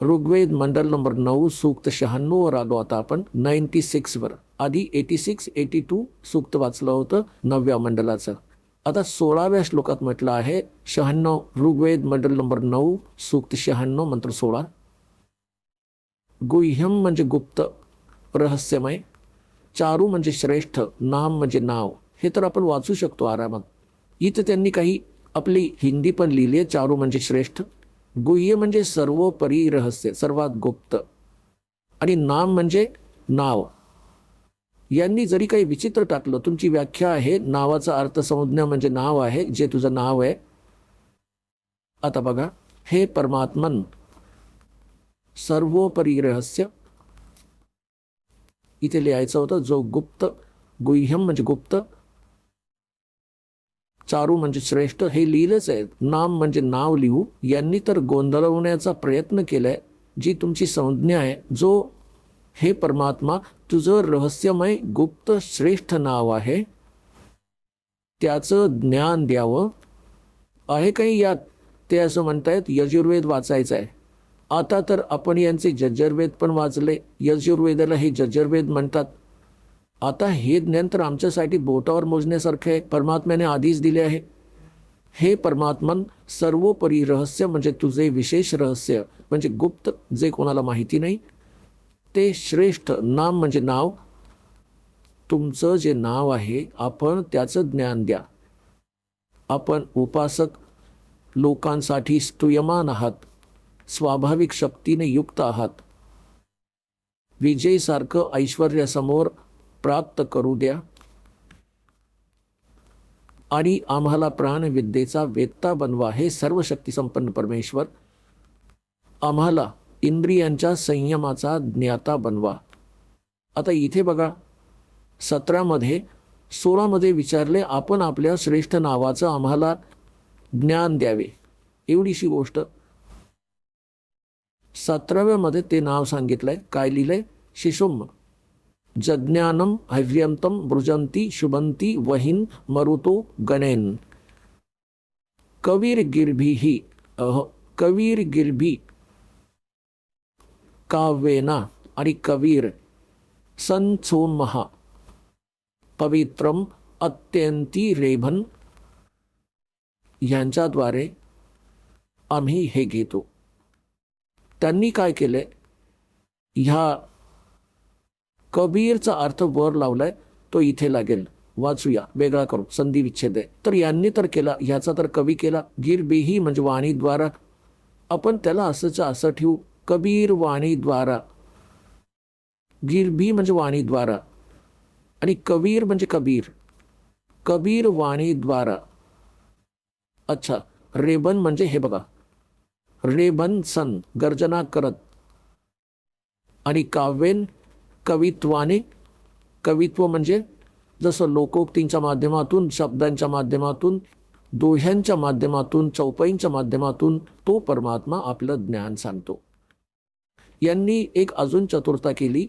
ऋग्वेद मंडल number 9 सूक्त 96 वर आलो आता आपण 96 वर. आधी 86 82 सूक्त वाचलं होतं 9व्या मंडलाचं. आता 16व्या श्लोकात म्हटलं आहे 96 ऋग्वेद मंडल नंबर 9 सूक्त 96 मंत्र 16. गुह्यम म्हणजे गुप्त रहस्यमय, चारू म्हणजे श्रेष्ठ, नाम म्हणजे नाव. हे तर आपण वाचू शकतो आरामात. इथं त्यांनी काही आपली हिंदी पण लिहिली आहे. चारू म्हणजे श्रेष्ठ, गुह्य म्हणजे सर्वोपरी रहस्य सर्वात गुप्त, आणि नाम म्हणजे नाव. यांनी जरी काही विचित्र टाकलं, तुमची व्याख्या आहे नावाचा अर्थ संज्ञा म्हणजे नाव आहे, जे तुझं नाव आहे. आता बघा, हे परमात्मन सर्वोपरी रहस्य इथे लिहायचं होतं. जो गुप्त, गुह्यम म्हणजे गुप्त, चारू म्हणजे श्रेष्ठ, हे लिहिलंच आहे. नाम म्हणजे नाव लिहू. यांनी तर गोंधळवण्याचा प्रयत्न केलाय. जी तुमची संज्ञा आहे, जो हे परमात्मा तुझं रहस्यमय गुप्त श्रेष्ठ नाव आहे, त्याचं ज्ञान द्यावं आहे काही यात. ते असं म्हणतायत यजुर्वेद वाचायचं आहे. आता तर आपण यांचे यजुर्वेद पण वाचले. यजुर्वेदाला हे यजुर्वेद म्हणतात. आता हे ज्ञान तर आमच्यासाठी बोटावर मोजण्यासारखे आहे, परमात्म्याने आधीच दिले आहे. हे परमात्मन सर्वोपरी रहस्य म्हणजे तुझे विशेष रहस्य म्हणजे गुप्त, जे कोणाला माहिती नाही, ते श्रेष्ठ, नाम म्हणजे नाव, तुमचं जे नाव आहे आपण त्याचं ज्ञान द्या. आपण उपासक लोकांसाठी स्तूयमान आहात, स्वाभाविक शक्तीने युक्त आहात. विजयसारखं ऐश्वर्यासमोर प्राप्त करू द्या आणि आम्हाला प्राणविद्येचा वेत्ता बनवा. हे सर्व शक्ती संपन्न परमेश्वर, आम्हाला इंद्रियांच्या संयमाचा ज्ञाता बनवा. आता इथे बघा 17 मध्ये 16 मध्ये विचारले आपण आपल्या श्रेष्ठ नावाचं आम्हाला ज्ञान द्यावे, एवढीशी गोष्ट. 17व्या मध्ये ते नाव सांगितलंय. काय लिहिलंय? शिशुम जज्ञानम हव्यंतम वृजंती शुभंती वहिन मरुतो गणेन. कवीर गिरभी कवीर गिरभी काव्येना आणि कवीर संसोमहा पवित्रम अत्यंती रेभन यांच्याद्वारे आम्ही हे घेतो. त्यांनी काय केले? ह्या कबीरचा अर्थ वर लावलाय, तो इथे लागेल. वाचूया, वेगळा करू, संधी विच्छेद आहे. तर यांनी तर केला, ह्याचा तर कवी केला. गिरबीही म्हणजे वाणीद्वारा, आपण त्याला असंच असं ठेवू, कबीर वाणीद्वारा. गिरबी म्हणजे वाणीद्वारा आणि कबीर म्हणजे कबीर, कबीर वाणीद्वारा. अच्छा, रेबन म्हणजे हे बघा, रेबन सन गर्जना करत, आणि काव्येन कवित्वाने. कवित्व म्हणजे जसं लोकोक्तींच्या माध्यमातून, शब्दांच्या माध्यमातून, दोह्यांच्या माध्यमातून, चौपाईंच्या माध्यमातून तो परमात्मा आपलं ज्ञान सांगतो. यांनी एक अजून चतुरता केली.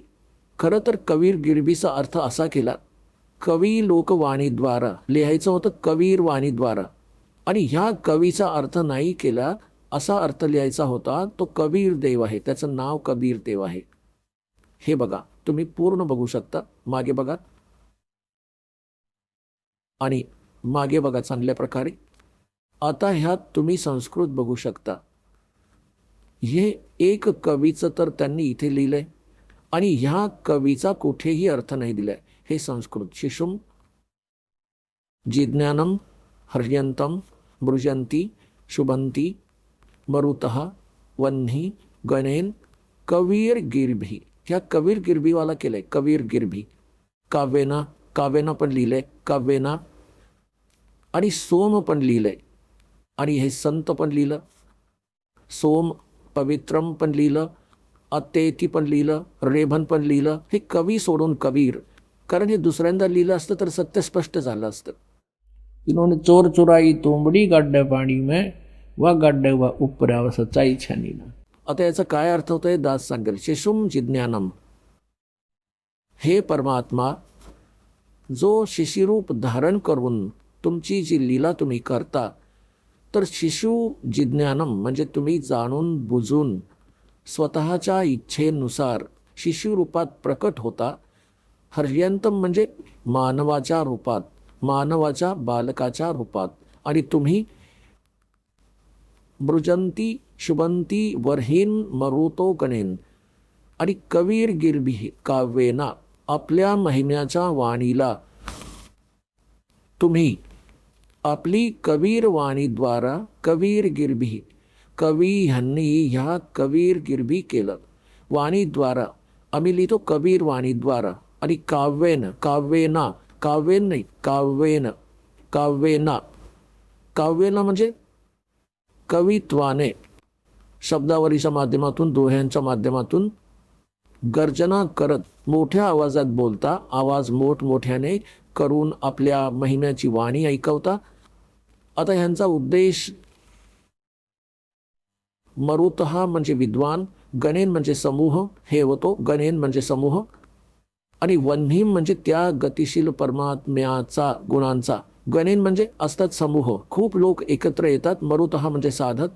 खरं तर कवीर गिरबीचा अर्थ असा केला, कवी लोकवाणीद्वारा लिहायचं होतं, कवीर वाणीद्वारा. आणि ह्या कवीचा अर्थ नाही केला, असा अर्थ लिहायचा होता, तो कबीर देव आहे, त्याचं नाव कबीर देव आहे. हे बघा, तुम्ही पूर्ण बघू शकता. मागे बघा आणि मागे बघा चांगल्या प्रकारे. आता ह्यात तुम्ही संस्कृत बघू शकता. हे एक कवीचं तर त्यांनी इथे लिहिलंय आणि ह्या कवीचा कुठेही अर्थ नाही दिलाय. हे संस्कृत. शिशुम जिज्ञानम हर्यंतम मृजंती शुभंती मरुतः वन्ही गणेन कवीर गिरभी. ह्या कवीर गिरभीवाला केलंय, कवीर गिरभी. काव्येना, काव्येना पण लिहिलंय, काव्येना. आणि सोम पण लिहिलंय, आणि हे संत पण लिहिलं, सोम. पवित्रम पण लिहिलं, अत्येती पण लिहिलं, रेभन पण लिहिलं. हे कवी सोडून कबीर, कारण हे दुसऱ्यांदा लिहिलं असतं तर सत्य स्पष्ट झालं असतं. इन्होंने चोर चुराई तोंबडी गड्ढे पाणी में व गड्ढे व उपराव सच्चाई छानीला. आता याचा काय अर्थ होतोय? दास सांगेल. शिशुम जिज्ञानम, हे परमात्मा जो शिशिरूप धारण करून तुमची जी लीला तुम्ही करता, तर शिशु जिज्ञानम म्हणजे तुम्ही जाणून बुजून स्वतःच्या इच्छेनुसार शिशुरूपात प्रकट होता. हर्यंतम म्हणजे मानवाच्या रूपात, मानवाच्या बालकाच्या रूपात. आणि तुम्ही मृजंती शुभंती वर्हीन मरुतो गणेन. आणि कबीर गिरबी काव्येना, आपल्या महिम्याच्या वाणीला तुम्ही आपली कबीर वाणीद्वारा कबीर गिरबी, कवी ह्यांनी ह्या कबीर गिरबी केलं. वाणीद्वारा आम्ही लिहितो कबीर वाणीद्वारा. आणि काव्येन, काव्येना, काव्येन नाही, काव्येन, काव्येना. काव्येना म्हणजे कवित्वाने, शब्दावलीच्या माध्यमातून, दोह्यांच्या माध्यमातून गर्जना करत, मोठ्या आवाजात बोलता, आवाज मोठमोठ्याने करून आपल्या महिम्याची वाणी ऐकवता. आता ह्यांचा उद्देश, मरुतहा म्हणजे विद्वान, गणेन म्हणजे समूह, हे होतो गणेन म्हणजे समूह. आणि वन्हीम म्हणजे त्या गतिशील परमात्म्याचा गुणांचा. गणेन म्हणजे असतात समूह, खूप लोक एकत्र येतात. मरुतहा म्हणजे साधक.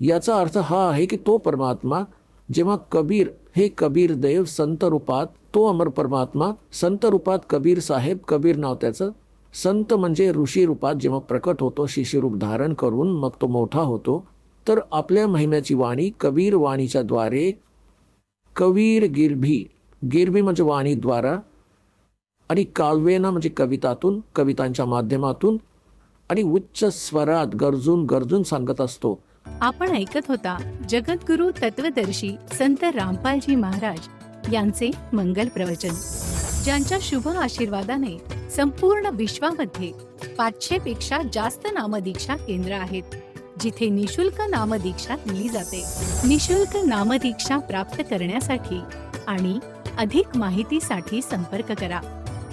याचा अर्थ हा आहे की तो परमात्मा जेव्हा कबीर, हे कबीर देव संत रूपात, तो अमर परमात्मा संत रूपात कबीर साहेब, कबीर नाव त्याचं. संत म्हणजे ऋषी रूपात जेव्हा प्रकट होतो, शिष्यरूप धारण करून, मग तो मोठा होतो. तर आपल्या महिम्याची वाणी कबीर वाणीच्या द्वारे, कबीर गिरभी, गिरभी म्हणजे वाणीद्वारा, आणि काव्येना म्हणजे कवितातून, कवितांच्या माध्यमातून, आणि उच्च स्वरात गरजून गरजून सांगत असतो. आपण ऐकत होता जगद्गुरु तत्वदर्शी संत रामपालजी महाराज यांचे मंगल प्रवचन, ज्यांच्या शुभ आशीर्वादाने संपूर्ण विश्वामध्ये 500 पेक्षा जास्त नामदीक्षा केंद्र आहेत, जिथे निशुल्क नामदीक्षा दिली जाते. निशुल्क नामदीक्षा प्राप्त करण्यासाठी आणि अधिक माहितीसाठी संपर्क करा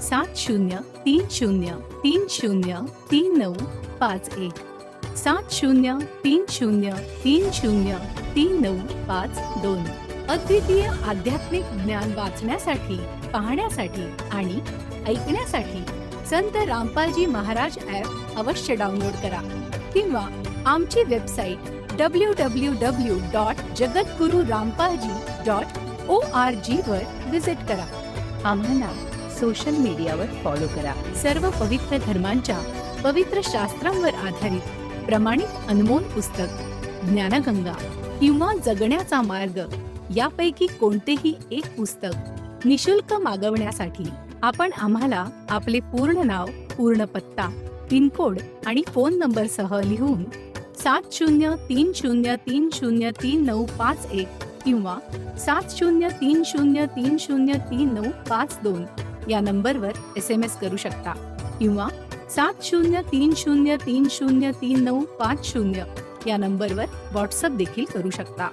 7030303951, 7030303952. अद्वितीय आध्यात्मिक ज्ञान वाचण्यासाठी, पाहण्यासाठी आणि ऐकण्यासाठी संत रामपालजी महाराज ॲप अवश्य डाउनलोड करा किंवा आमची वेबसाईट www.jagadgururampalji.org वर विजिट करा. आम्हाला सोशल मीडियावर फॉलो करा. सर्व पवित्र धर्मांच्या पवित्र शास्त्रांवर आधारित प्रमाणित अनमोल पुस्तक ज्ञानगंगा किंवा जगण्याचा मार्ग यापैकी कोणतेही एक पुस्तक निशुल्क मागवण्यासाठी आपण आम्हाला आपले पूर्ण नाव, पूर्ण पत्ता, पिनकोड आणि फोन नंबर सह लिहून 7030303951 किंवा 7030303952 या नंबरवर SMS करू शकता किंवा 7030303950 या नंबरवर व्हॉट्सअप देखील करू शकता.